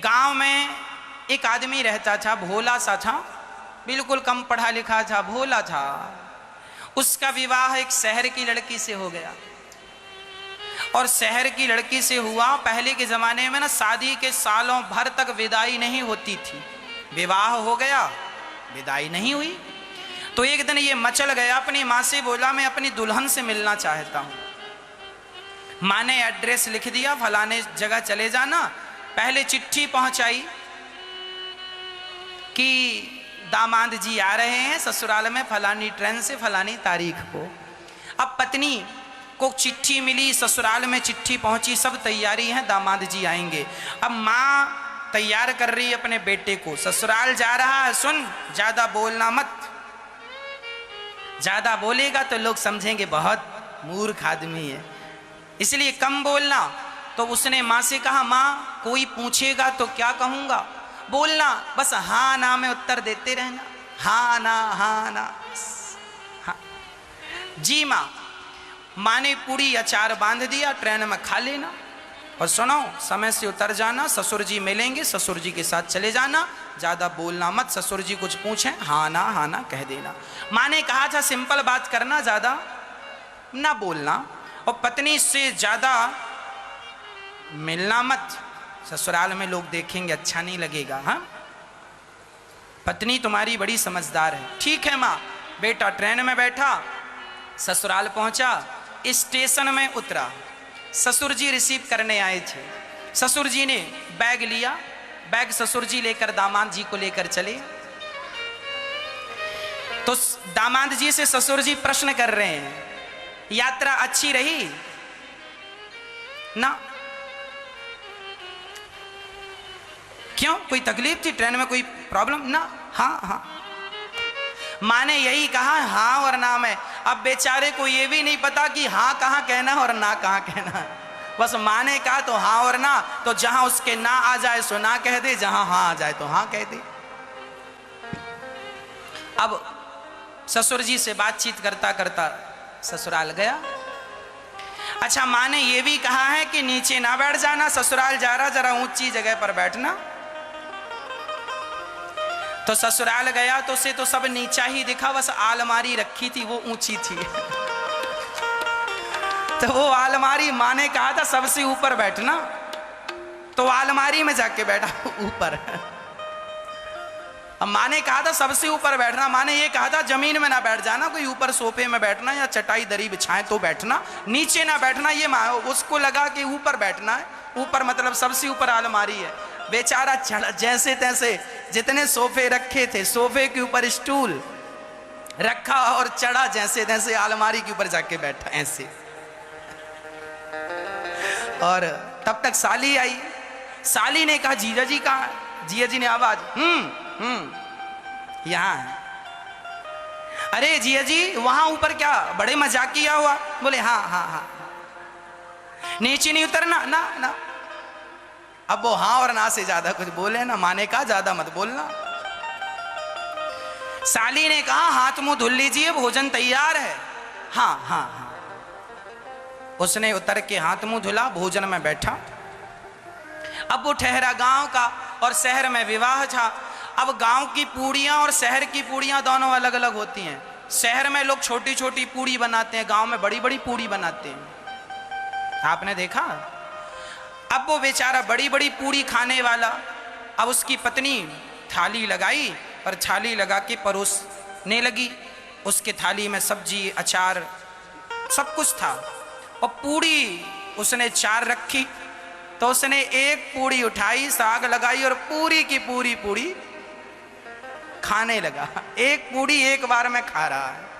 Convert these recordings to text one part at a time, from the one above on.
गांव में एक आदमी रहता था, भोला सा था, बिल्कुल कम पढ़ा लिखा था, भोला था। उसका विवाह एक शहर की लड़की से हो गया। और शहर की लड़की से हुआ, पहले के जमाने में ना शादी के सालों भर तक विदाई नहीं होती थी। विवाह हो गया, विदाई नहीं हुई। तो एक दिन ये मचल गया, अपनी माँ से बोला मैं अपनी दुल्हन से मिलना चाहता हूं। माँ ने एड्रेस लिख दिया, फलाने जगह चले जाना। पहले चिट्ठी पहुंचाई कि दामाद जी आ रहे हैं ससुराल में फलानी ट्रेन से फलानी तारीख को। अब पत्नी को चिट्ठी मिली, ससुराल में चिट्ठी पहुंची, सब तैयारी है, दामाद जी आएंगे। अब माँ तैयार कर रही है अपने बेटे को, ससुराल जा रहा है, सुन ज्यादा बोलना मत, ज्यादा बोलेगा तो लोग समझेंगे बहुत मूर्ख आदमी है, इसलिए कम बोलना। तो उसने माँ से कहा माँ कोई पूछेगा तो क्या कहूँगा, बोलना बस हाँ ना में उत्तर देते रहना, हाँ ना हाँ ना हाँ। जी माँ। माँ ने पूरी अचार बांध दिया, ट्रेन में खा लेना और सुनो समय से उतर जाना, ससुर जी मिलेंगे, ससुर जी के साथ चले जाना, ज़्यादा बोलना मत, ससुर जी कुछ पूछें हाँ ना कह देना। माँ ने कहा था सिंपल बात करना, ज़्यादा ना बोलना और पत्नी से ज़्यादा मिलना मत, ससुराल में लोग देखेंगे अच्छा नहीं लगेगा। हाँ पत्नी तुम्हारी बड़ी समझदार है। ठीक है माँ। बेटा ट्रेन में बैठा, ससुराल पहुंचा, स्टेशन में उतरा, ससुर जी रिसीव करने आए थे। ससुर जी ने बैग लिया, बैग ससुर जी लेकर दामाद जी को लेकर चले। तो दामाद जी से ससुर जी प्रश्न कर रहे हैं यात्रा अच्छी रही ना? क्यों, कोई तकलीफ थी ट्रेन में, कोई प्रॉब्लम ना? हाँ हाँ। माँ ने यही कहा हाँ और ना में। अब बेचारे को ये भी नहीं पता कि हाँ कहाँ कहना और ना कहाँ कहना, बस माँ ने कहा तो हाँ और ना, तो जहां उसके ना आ जाए सो ना कह दे, जहां हाँ आ जाए तो हाँ कह दे। अब ससुर जी से बातचीत करता करता ससुराल गया। अच्छा माँ ने ये भी कहा है कि नीचे ना बैठ जाना, ससुराल जा रहा जरा ऊंची जगह पर बैठना। तो ससुराल गया तो उसे तो सब नीचा ही दिखा, बस आलमारी रखी थी वो ऊंची थी। तो वो आलमारी, माँ ने कहा था सबसे ऊपर बैठना, तो आलमारी में जाके बैठा ऊपर। अब माँ ने कहा था सबसे ऊपर बैठना, माँ ने ये कहा था जमीन में ना बैठ जाना, कोई ऊपर सोफे में बैठना या चटाई दरी बिछाएं तो बैठना, नीचे ना बैठना। ये माँ उसको लगा कि ऊपर बैठना है, ऊपर मतलब सबसे ऊपर आलमारी है। बेचारा चढ़ा जैसे तैसे, जितने सोफे रखे थे सोफे के ऊपर स्टूल रखा और चढ़ा जैसे तैसे आलमारी के ऊपर जाके बैठा ऐसे। और तब तक साली आई। साली ने कहा जीजा जी कहाँ है? जीजा जी ने आवाज यहाँ है। अरे जीजा जी वहां ऊपर क्या बड़े मजाक किया हुआ? बोले हाँ हाँ हाँ। नीचे नहीं उतरना ना ना। अब वो हाँ और ना से ज्यादा कुछ बोले ना, माँ ने कहा ज्यादा मत बोलना। साली ने कहा हाथ मुंह धुल लीजिए, भोजन तैयार है। हाँ हाँ हाँ। उसने उतर के हाथ मुंह धुला, भोजन में बैठा। अब वो ठहरा गांव का और शहर में विवाह था। अब गांव की पूड़ियां और शहर की पूड़ियां दोनों अलग अलग होती हैं। शहर में लोग छोटी छोटी पूड़ी बनाते हैं, गांव में बड़ी बड़ी पूड़ी बनाते हैं, आपने देखा? अब वो बेचारा बड़ी बड़ी पूड़ी खाने वाला, अब उसकी पत्नी थाली लगाई और थाली लगा के परोसने लगी। उसके थाली में सब्जी अचार सब कुछ था और पूड़ी उसने 4 रखी। तो उसने एक पूड़ी उठाई, साग लगाई और पूरी की पूरी पूड़ी खाने लगा। एक पूड़ी एक बार में खा रहा है।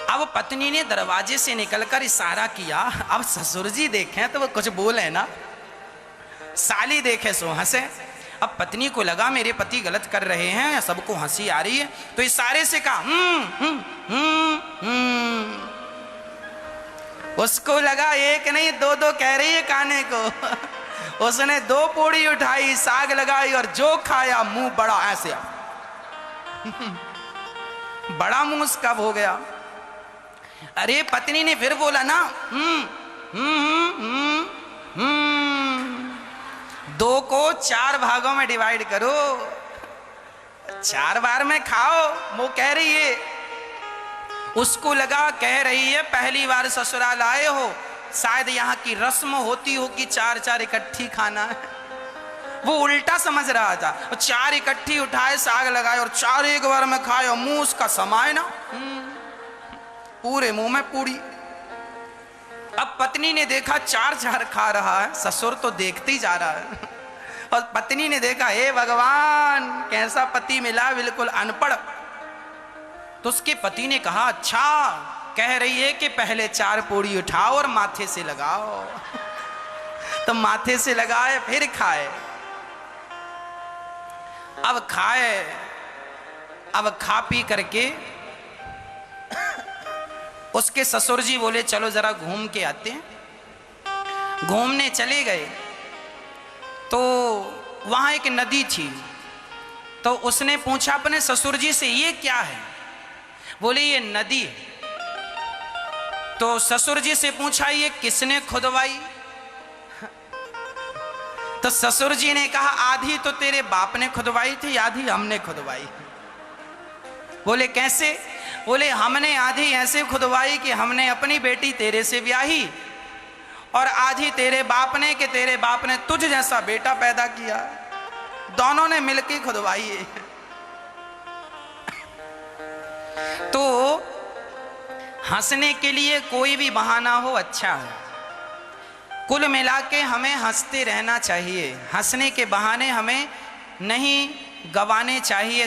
अब पत्नी ने दरवाजे से निकलकर इशारा किया, अब ससुर जी देखें तो वो कुछ बोले ना, साली देखे सो हंसे। अब पत्नी को लगा मेरे पति गलत कर रहे हैं या सबको हंसी आ रही है, तो इशारे से कहा उसको लगा एक नहीं दो दो कह रही है खाने को। उसने 2 पूड़ी उठाई, साग लगाई और जो खाया मुंह बड़ा ऐसे बड़ा मुंह उसका हो गया। अरे पत्नी ने फिर बोला ना 2 को 4 भागों में डिवाइड करो, 4 बार में खाओ। वो कह रही है, उसको लगा कह रही है पहली बार ससुराल आए हो, शायद यहाँ की रस्म होती हो कि 4 इकट्ठी खाना है। वो उल्टा समझ रहा था, 4 इकट्ठी उठाए, साग लगाए और 4 एक बार में खाए और मुंह उसका समाये ना, पूरे मुंह में पूरी। अब पत्नी ने देखा 4 खा रहा है, ससुर तो देखते ही जा रहा है। और पत्नी ने देखा, हे भगवान कैसा पति मिला, बिल्कुल अनपढ़। तो उसके पति ने कहा, अच्छा कह रही है कि पहले 4 पूड़ी उठाओ और माथे से लगाओ। तो माथे से लगाए, फिर खाए। अब खाए, अब खा पी करके उसके ससुर जी बोले चलो जरा घूम के आते हैं। घूमने चले गए तो वहां एक नदी थी। तो उसने पूछा अपने ससुर जी से, ये क्या है? बोले ये नदी है। तो ससुर जी से पूछा, ये किसने खुदवाई? तो ससुर जी ने कहा, आधी तो तेरे बाप ने खुदवाई थी, आधी हमने खुदवाई। बोले कैसे? बोले हमने आधी ऐसे खुदवाई कि हमने अपनी बेटी तेरे से ब्याही, और आधी तेरे बाप ने कि तेरे बाप ने तुझ जैसा बेटा पैदा किया, दोनों ने मिलकर खुदवाई है। तो हंसने के लिए कोई भी बहाना हो अच्छा है। कुल मिला के हमें हंसते रहना चाहिए, हंसने के बहाने हमें नहीं गंवाने चाहिए।